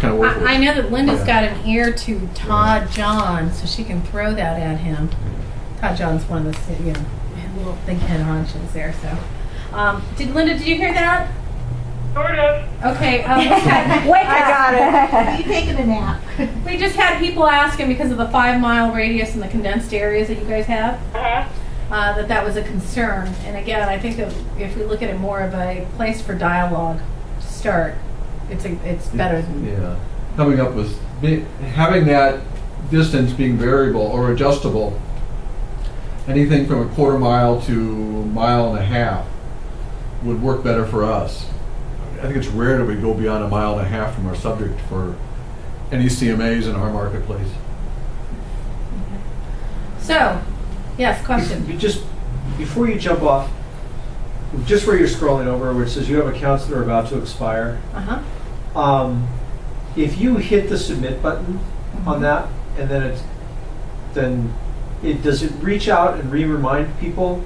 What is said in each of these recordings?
kind of work with. I know that Linda's Yeah. got an ear to Todd John, so she can throw that at him. Todd John's one of the little big head honchos there. So, Linda, did you hear that? Sort of. Okay. Wait, I got it. Are you taking a nap? We just had people asking because of the 5-mile radius and the condensed areas that you guys have. That was a concern. And again, I think that if we look at it more of a place for dialogue to start, it's better than. Yeah. Coming up with having that distance being variable or adjustable, anything from a 1/4 mile to 1.5 miles would work better for us. I think it's rare that we go beyond 1.5 miles from our subject for any CMAs in our marketplace. So, yes, question. You just, before you jump off, just where you're scrolling over where it says you have accounts that are about to expire, if you hit the submit button on that and then does it reach out and remind people?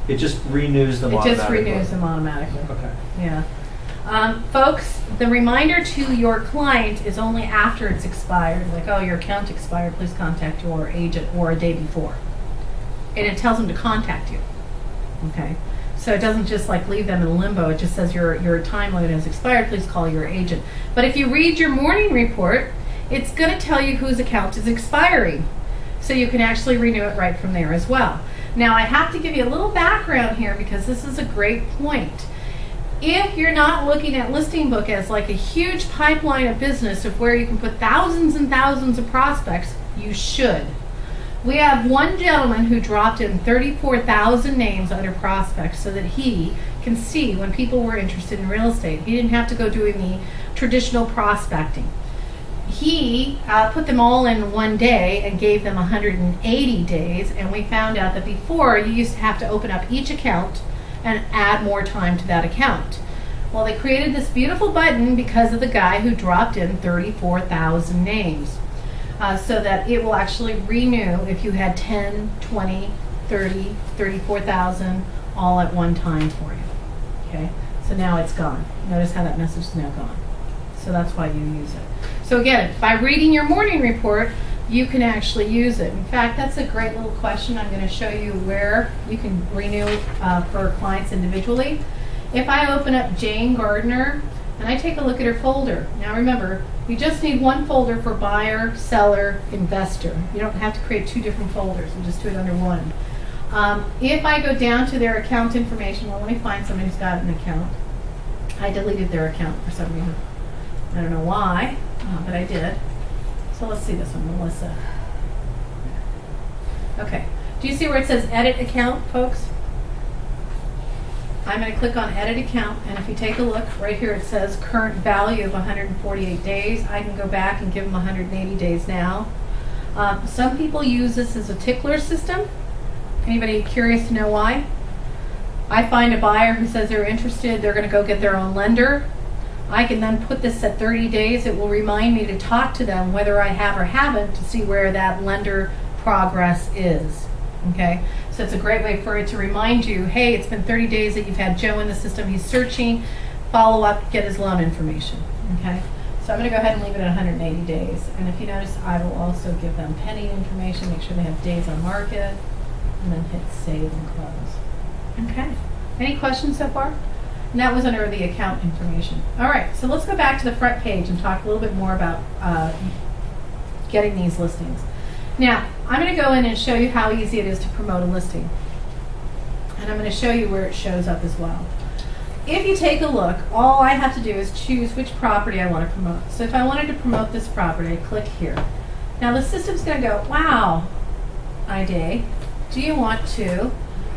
It just renews them automatically. It just renews them automatically. Okay. Yeah. Folks, the reminder to your client is only after it's expired. Like, oh, your account expired, please contact your agent, or a day before. And it tells them to contact you. Okay? So it doesn't just like leave them in limbo. It just says your time limit has expired, please call your agent. But if you read your morning report, it's going to tell you whose account is expiring. So you can actually renew it right from there as well. Now, I have to give you a little background here because this is a great point. If you're not looking at Listing Book as like a huge pipeline of business of where you can put thousands and thousands of prospects, you should. We have one gentleman who dropped in 34,000 names under prospects so that he can see when people were interested in real estate. He didn't have to go doing the traditional prospecting. He put them all in one day and gave them 180 days, and we found out that before you used to have to open up each account and add more time to that account. Well, they created this beautiful button because of the guy who dropped in 34,000 names. So that it will actually renew if you had 10, 20, 30, 34,000 all at one time for you. Okay, so now it's gone. Notice how that message is now gone. So that's why you use it. So again, by reading your morning report, you can actually use it. In fact, that's a great little question. I'm going to show you where you can renew for clients individually. If I open up Jane Gardner and I take a look at her folder, now remember, you just need one folder for buyer, seller, investor. You don't have to create 2 different folders. You just do it under one. If I go down to their account information, well, let me find somebody who's got an account. I deleted their account for some reason. I don't know why, but I did. So let's see this one, Melissa. Okay. Do you see where it says edit account, folks? I'm going to click on edit account, and if you take a look, right here it says current value of 148 days. I can go back and give them 180 days now. Some people use this as a tickler system. Anybody curious to know why? I find a buyer who says they're interested, they're going to go get their own lender. I can then put this at 30 days. It will remind me to talk to them whether I have or haven't to see where that lender progress is. Okay, so it's a great way for it to remind you, hey, it's been 30 days that you've had Joe in the system. He's searching. Follow up, get his loan information. Okay, so I'm going to go ahead and leave it at 180 days. And if you notice, I will also give them pending information, make sure they have days on market, and then hit save and close. Okay, any questions so far? And that was under the account information. All right, so let's go back to the front page and talk a little bit more about getting these listings. Now, I'm going to go in and show you how easy it is to promote a listing. And I'm going to show you where it shows up as well. If you take a look, all I have to do is choose which property I want to promote. So if I wanted to promote this property, I click here. Now the system's going to go, wow, Ida, do you want to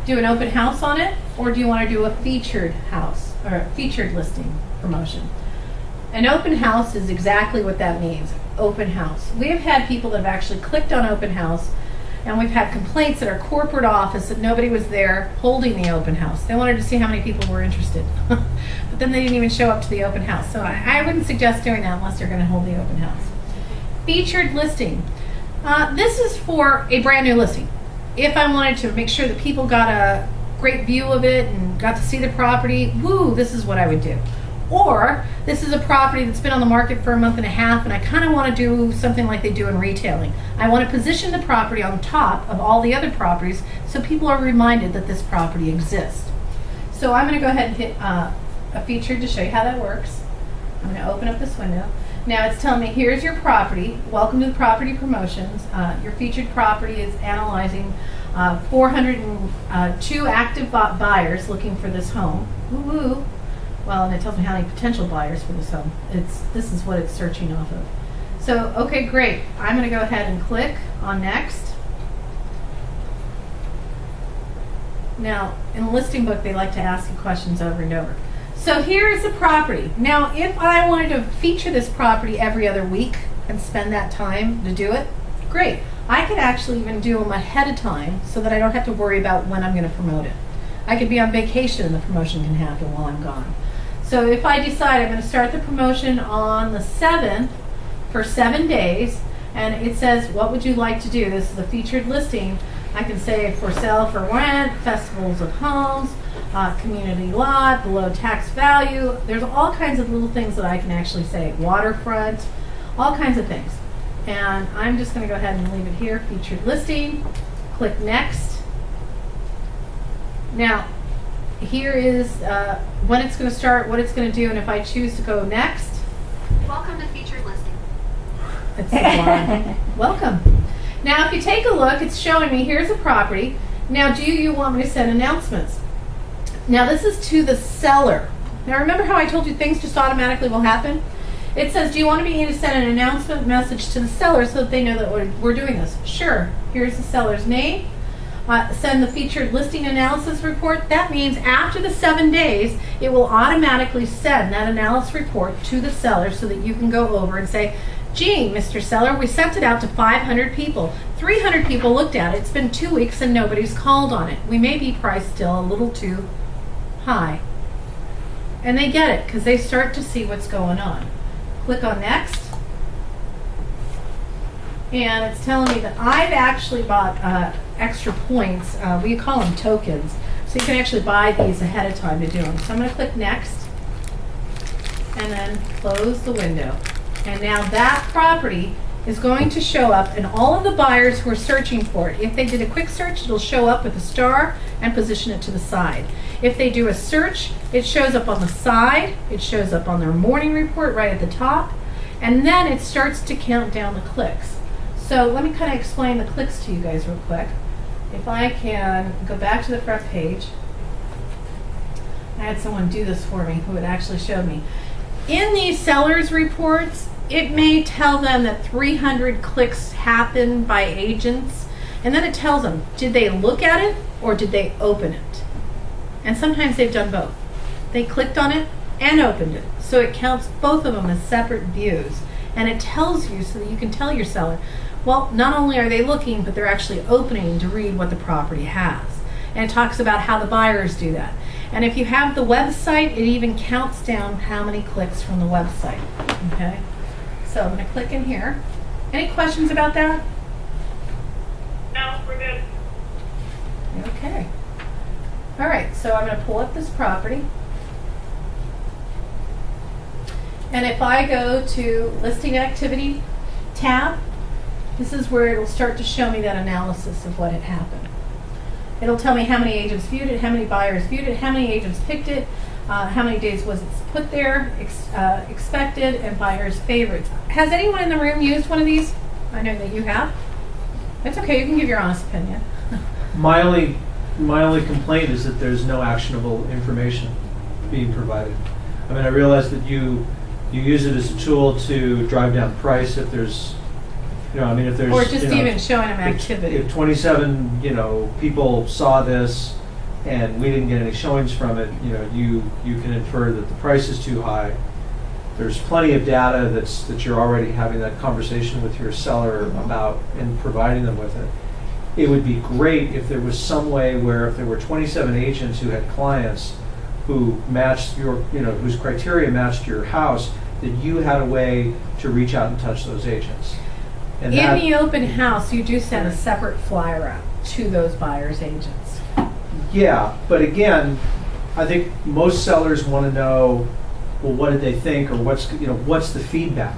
do an open house on it, or do you want to do a featured house or a featured listing promotion? An open house is exactly what that means, open house. We have had people that have actually clicked on open house, and we've had complaints at our corporate office that nobody was there holding the open house. They wanted to see how many people were interested, but then they didn't even show up to the open house. So I wouldn't suggest doing that unless you're going to hold the open house. Featured listing. This is for a brand new listing. If I wanted to make sure that people got a great view of it and got to see the property, woo, this is what I would do. Or this is a property that's been on the market for a month and a half, and I kind of want to do something like they do in retailing. I want to position the property on top of all the other properties so people are reminded that this property exists. So I'm going to go ahead and hit a feature to show you how that works. I'm going to open up this window. Now it's telling me, here's your property. Welcome to the property promotions. Your featured property is analyzing 402 active buyers looking for this home. Woo-woo. Well, and it tells me how many potential buyers for this home. This is what it's searching off of. So, okay, great. I'm going to go ahead and click on next. Now, in the listing book, they like to ask you questions over and over. So here is the property. Now, if I wanted to feature this property every other week and spend that time to do it, great. I could actually even do them ahead of time so that I don't have to worry about when I'm going to promote it. I could be on vacation and the promotion can happen while I'm gone. So if I decide I'm going to start the promotion on the 7th for 7 days, and it says, what would you like to do? This is a featured listing. I can say for sale, for rent, festivals of homes, community lot, below tax value. There's all kinds of little things that I can actually say. Waterfront, all kinds of things. And I'm just going to go ahead and leave it here, featured listing. Click next. Now, here is when it's going to start, what it's going to do, and if I choose to go next. Welcome to featured listing. It's so long. Welcome. Now, if you take a look, it's showing me here's a property. Now, do you want me to send announcements? Now, this is to the seller. Now, remember how I told you things just automatically will happen? It says, do you want me to send an announcement message to the seller so that they know that we're doing this? Sure. Here's the seller's name. Send the featured listing analysis report. That means after the 7 days, it will automatically send that analysis report to the seller so that you can go over and say, gee, Mr. Seller, we sent it out to 500 people. 300 people looked at it. It's been 2 weeks and nobody's called on it. We may be priced still a little too high. And they get it because they start to see what's going on. Click on next. And it's telling me that I've actually bought extra points. We call them tokens. So you can actually buy these ahead of time to do them. So I'm going to click next and then close the window. And now that property is going to show up, and all of the buyers who are searching for it, if they did a quick search, it'll show up with a star and position it to the side. If they do a search, it shows up on the side, it shows up on their morning report right at the top, and then it starts to count down the clicks. So let me kind of explain the clicks to you guys real quick. If I can go back to the front page. I had someone do this for me who had actually showed me. In these sellers reports, it may tell them that 300 clicks happen by agents, and then it tells them, did they look at it or did they open it? And sometimes they've done both. They clicked on it and opened it. So it counts both of them as separate views. And it tells you so that you can tell your seller, well, not only are they looking, but they're actually opening to read what the property has. And it talks about how the buyers do that. And if you have the website, it even counts down how many clicks from the website. Okay? So I'm going to click in here. Any questions about that? No, we're good. Okay. All right, so I'm going to pull up this property. And if I go to Listing Activity tab, this is where it'll start to show me that analysis of what had happened. It'll tell me how many agents viewed it, how many buyers viewed it, how many agents picked it, how many days was it put there, expected, and buyers' favorites. Has anyone in the room used one of these? I know that you have. That's okay, you can give your honest opinion. My only complaint is that there's no actionable information being provided. I mean, I realize that you use it as a tool to drive down price if there's, if there's... Or just even showing them activity. If 27, people saw this and we didn't get any showings from it, you can infer that the price is too high. There's plenty of data that you're already having that conversation with your seller about and providing them with it. It would be great if there was some way where if there were 27 agents who had clients who matched your, whose criteria matched your house, that you had a way to reach out and touch those agents. And in the open house, you do send a separate flyer out to those buyers' agents. Yeah, but again, I think most sellers want to know well, what did they think, or what's the feedback?